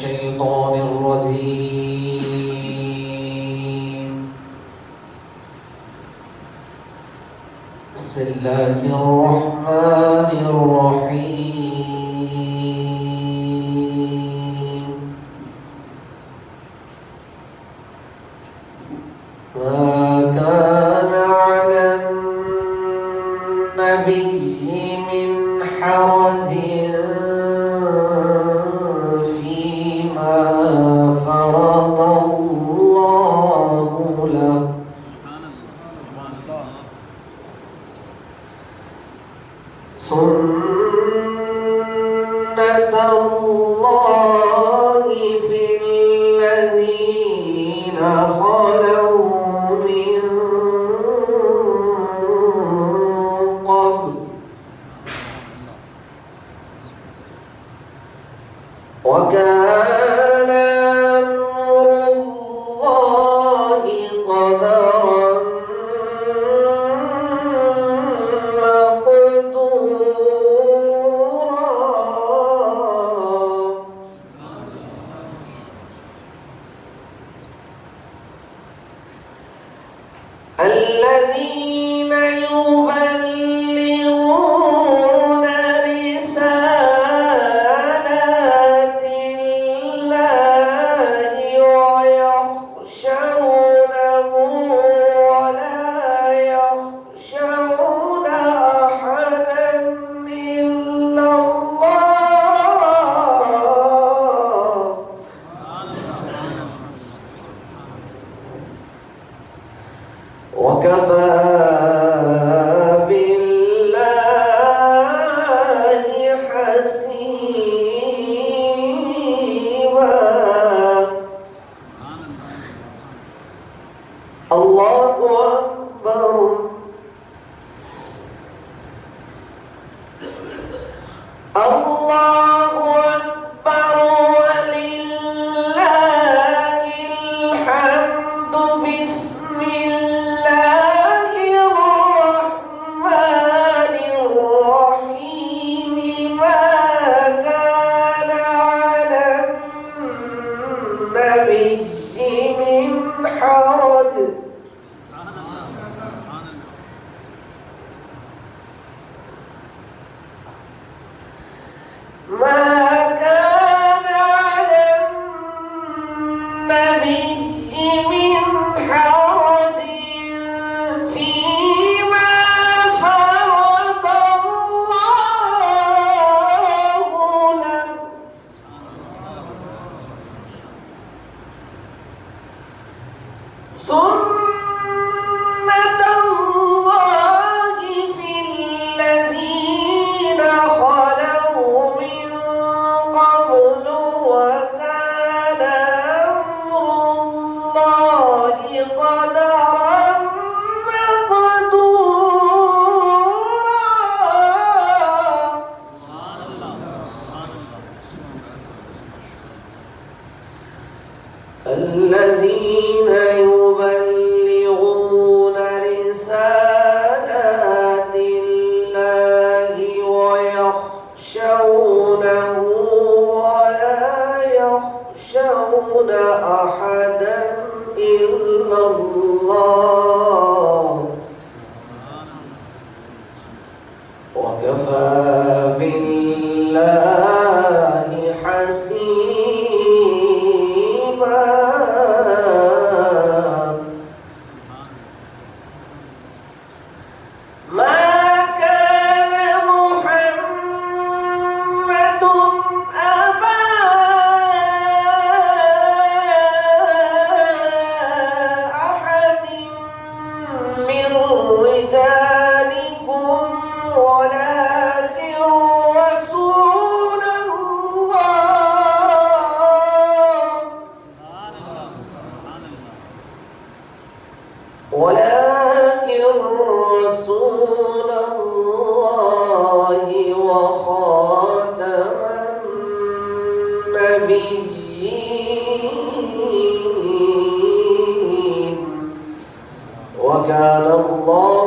الشيطان الرجيم. بسم الله الرحمن الرحيم. ما كان على النبي من حرج فيما فرض الله له، سنة الله في الذين خلوا من قبل، وكان أمر الله قدرا الذين يبلغون رسالات الله ويخشونه ولا يخشون أحدا إلا الله، وكفى بالله حسيبا. الله أكبر. الله أكبر ولله الحمد. بسم الله الرحمن الرحيم. ما كان على النبي من حرج ما كان على النبي من حرج فيما فرض الله له، سنة الله في الذين خلوا من قبل، وكان أمر الله قدرا مقدورا. الذين يبلغون رسالات الله ويخشونه ولا يخشون أحدا إلا الله، وكفى بالله حسيبا. ما كان محمد أبا أحد من رجالكم ولكن رسول الله، ولكن رسول الله وخاتم النبيين، وكان الله